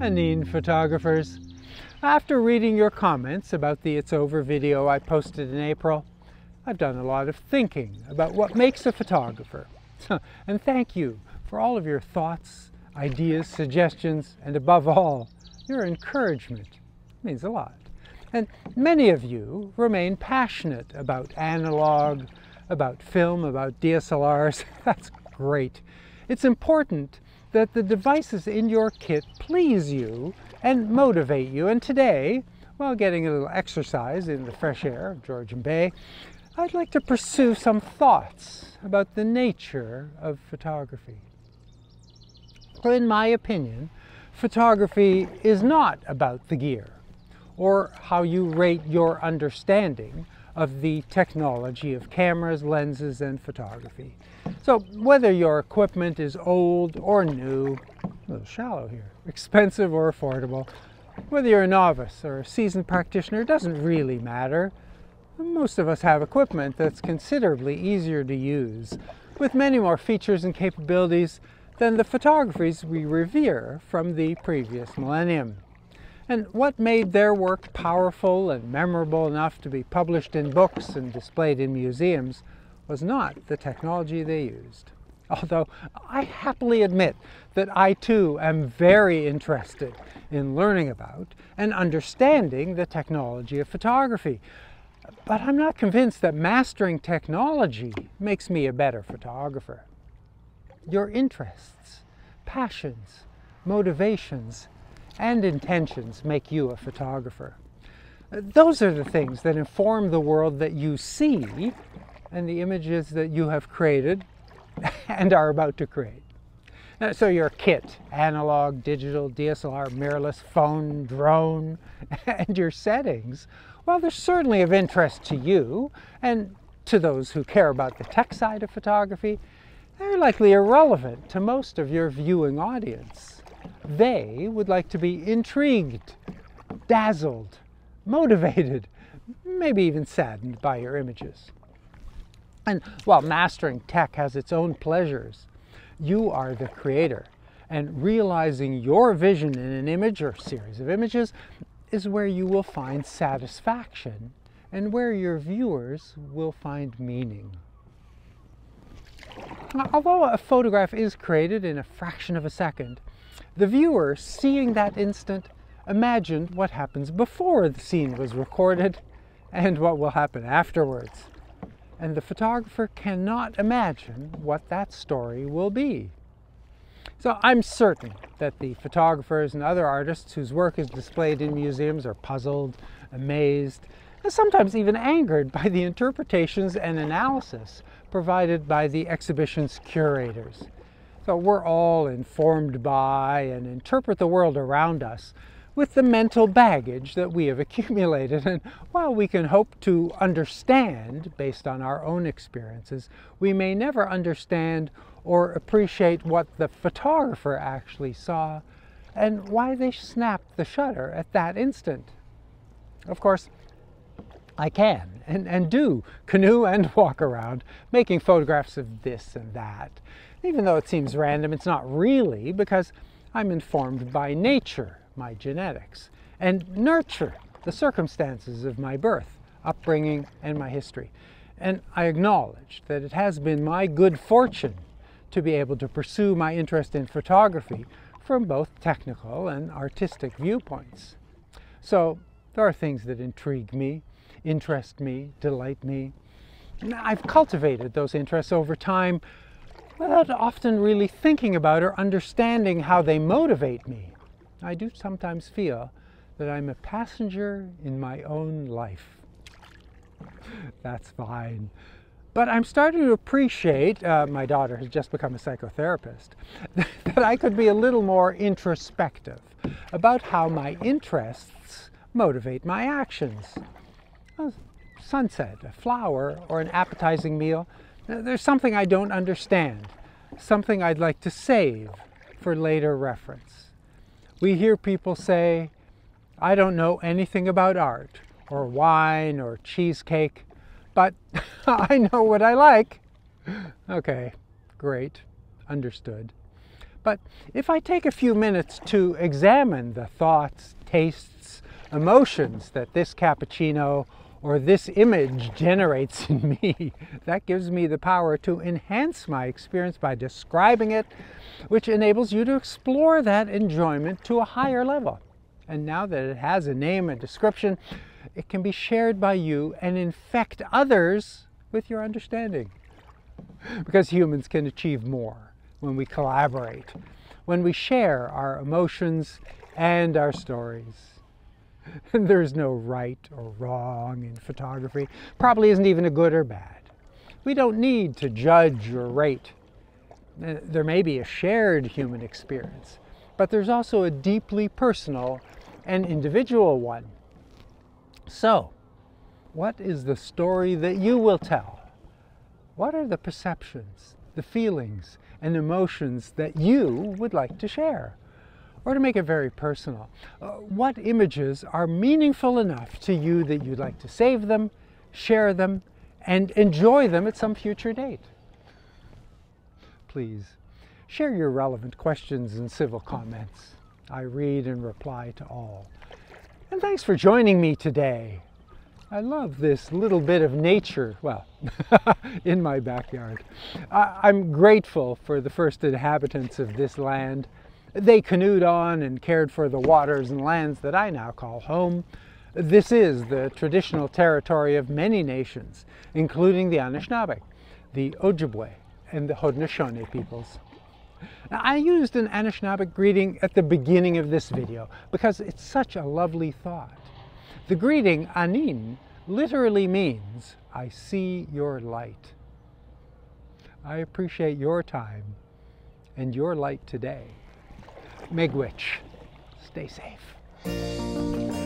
Anine photographers. After reading your comments about the It's Over video I posted in April, I've done a lot of thinking about what makes a photographer. And thank you for all of your thoughts, ideas, suggestions, and above all, your encouragement. It means a lot. And many of you remain passionate about analog, about film, about DSLRs. That's great. It's important that the devices in your kit please you and motivate you. And today, while getting a little exercise in the fresh air of Georgian Bay, I'd like to pursue some thoughts about the nature of photography. Well, in my opinion, photography is not about the gear or how you rate your understanding of the technology of cameras, lenses, and photography. So whether your equipment is old or new, a little shallow here, expensive or affordable, whether you're a novice or a seasoned practitioner, it doesn't really matter. Most of us have equipment that's considerably easier to use, with many more features and capabilities than the photographies we revere from the previous millennium. And what made their work powerful and memorable enough to be published in books and displayed in museums was not the technology they used. Although I happily admit that I too am very interested in learning about and understanding the technology of photography. But I'm not convinced that mastering technology makes me a better photographer. Your interests, passions, motivations, and intentions make you a photographer. Those are the things that inform the world that you see and the images that you have created and are about to create. So your kit, analog, digital, DSLR, mirrorless, phone, drone, and your settings, well, they're certainly of interest to you and to those who care about the tech side of photography. They're likely irrelevant to most of your viewing audience. They would like to be intrigued, dazzled, motivated, maybe even saddened by your images. And while mastering tech has its own pleasures, you are the creator, and realizing your vision in an image or series of images is where you will find satisfaction and where your viewers will find meaning. Although a photograph is created in a fraction of a second, the viewer, seeing that instant, imagined what happens before the scene was recorded and what will happen afterwards. And the photographer cannot imagine what that story will be. So I'm certain that the photographers and other artists whose work is displayed in museums are puzzled, amazed, and sometimes even angered by the interpretations and analysis provided by the exhibition's curators. So we're all informed by and interpret the world around us with the mental baggage that we have accumulated. And while we can hope to understand based on our own experiences, we may never understand or appreciate what the photographer actually saw and why they snapped the shutter at that instant. Of course, I can and do canoe and walk around making photographs of this and that. Even though it seems random, it's not really, because I'm informed by nature, my genetics, and nurture, the circumstances of my birth, upbringing, and my history. And I acknowledge that it has been my good fortune to be able to pursue my interest in photography from both technical and artistic viewpoints. So there are things that intrigue me, interest me, delight me. And I've cultivated those interests over time without often really thinking about or understanding how they motivate me. I do sometimes feel that I'm a passenger in my own life. That's fine. But I'm starting to appreciate, my daughter has just become a psychotherapist, that I could be a little more introspective about how my interests motivate my actions. A sunset, a flower, or an appetizing meal, there's something I don't understand, something I'd like to save for later reference. We hear people say, I don't know anything about art, or wine, or cheesecake, but I know what I like. Okay, great, understood. But if I take a few minutes to examine the thoughts, tastes, emotions that this cappuccino or this image generates in me, that gives me the power to enhance my experience by describing it, which enables you to explore that enjoyment to a higher level. And now that it has a name and description, it can be shared by you and infect others with your understanding. Because humans can achieve more when we collaborate, when we share our emotions and our stories. And there's no right or wrong in photography. Probably isn't even a good or bad. We don't need to judge or rate. There may be a shared human experience, but there's also a deeply personal and individual one. So, what is the story that you will tell? What are the perceptions, the feelings, and emotions that you would like to share? Or to make it very personal, what images are meaningful enough to you that you'd like to save them, share them, and enjoy them at some future date? Please share your relevant questions and civil comments. I read and reply to all. And thanks for joining me today. I love this little bit of nature, well, in my backyard. I'm grateful for the first inhabitants of this land. They canoed on and cared for the waters and lands that I now call home. This is the traditional territory of many nations, including the Anishinaabe, the Ojibwe, and the Haudenosaunee peoples. Now, I used an Anishinaabe greeting at the beginning of this video because it's such a lovely thought. The greeting, Anin, literally means, I see your light. I appreciate your time and your light today. Miigwech, stay safe.